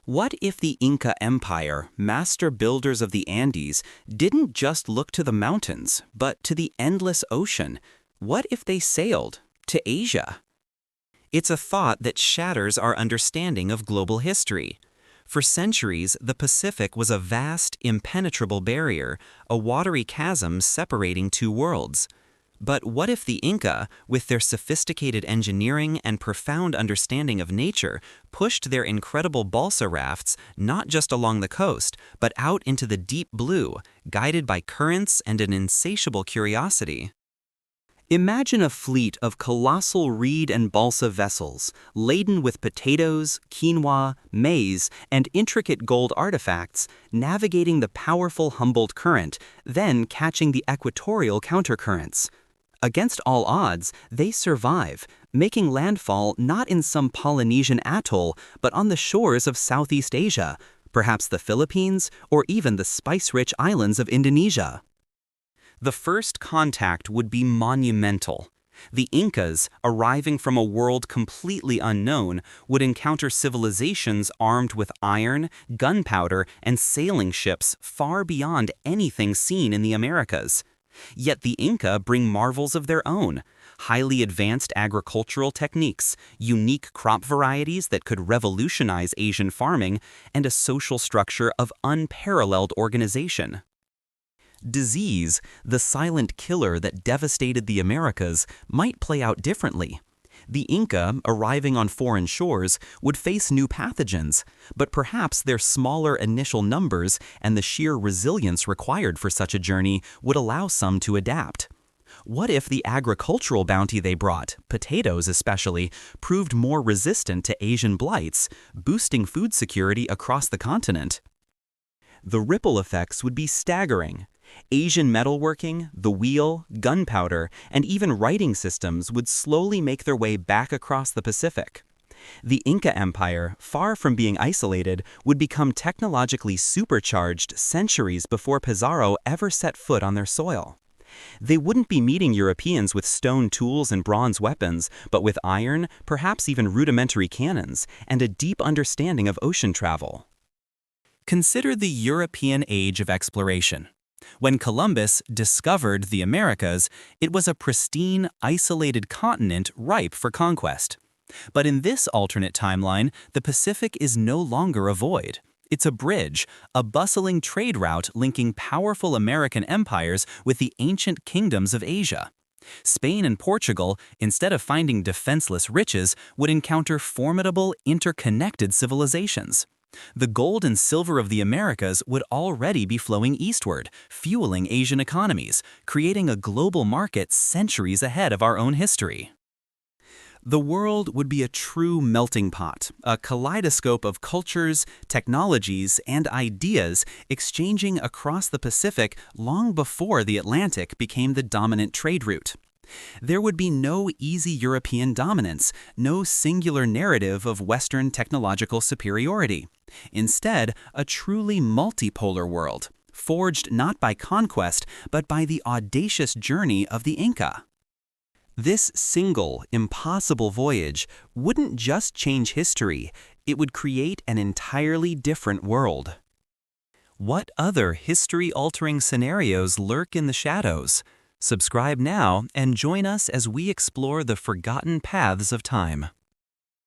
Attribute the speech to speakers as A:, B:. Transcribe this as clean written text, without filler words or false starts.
A: What if the Inca Empire, master builders of the Andes, didn't just look to the mountains, but to the endless ocean? What if they sailed to Asia? It's a thought that shatters our understanding of global history. For centuries, the Pacific was a vast, impenetrable barrier, a watery chasm separating two worlds. But what if the Inca, with their sophisticated engineering and profound understanding of nature, pushed their incredible balsa rafts not just along the coast, but out into the deep blue, guided by currents and an insatiable curiosity? Imagine a fleet of colossal reed and balsa vessels, laden with potatoes, quinoa, maize, and intricate gold artifacts, navigating the powerful Humboldt Current, then catching the equatorial countercurrents. Against all odds, they survive, making landfall not in some Polynesian atoll, but on the shores of Southeast Asia, perhaps the Philippines, or even the spice-rich islands of Indonesia. The first contact would be monumental. The Incas, arriving from a world completely unknown, would encounter civilizations armed with iron, gunpowder, and sailing ships far beyond anything seen in the Americas. Yet the Inca bring marvels of their own: highly advanced agricultural techniques, unique crop varieties that could revolutionize Asian farming, and a social structure of unparalleled organization. Disease, the silent killer that devastated the Americas, might play out differently. The Inca, arriving on foreign shores, would face new pathogens, but perhaps their smaller initial numbers and the sheer resilience required for such a journey would allow some to adapt. What if the agricultural bounty they brought, potatoes especially, proved more resistant to Asian blights, boosting food security across the continent? The ripple effects would be staggering. Asian metalworking, the wheel, gunpowder, and even writing systems would slowly make their way back across the Pacific. The Inca Empire, far from being isolated, would become technologically supercharged centuries before Pizarro ever set foot on their soil. They wouldn't be meeting Europeans with stone tools and bronze weapons, but with iron, perhaps even rudimentary cannons, and a deep understanding of ocean travel. Consider the European age of exploration. When Columbus discovered the Americas, it was a pristine, isolated continent ripe for conquest. But in this alternate timeline, the Pacific is no longer a void. It's a bridge, a bustling trade route linking powerful American empires with the ancient kingdoms of Asia. Spain and Portugal, instead of finding defenseless riches, would encounter formidable, interconnected civilizations. The gold and silver of the Americas would already be flowing eastward, fueling Asian economies, creating a global market centuries ahead of our own history. The world would be a true melting pot, a kaleidoscope of cultures, technologies, and ideas exchanging across the Pacific long before the Atlantic became the dominant trade route. There would be no easy European dominance, no singular narrative of Western technological superiority. Instead, a truly multipolar world, forged not by conquest, but by the audacious journey of the Inca. This single, impossible voyage wouldn't just change history, it would create an entirely different world. What other history-altering scenarios lurk in the shadows? Subscribe now and join us as we explore the forgotten paths of time.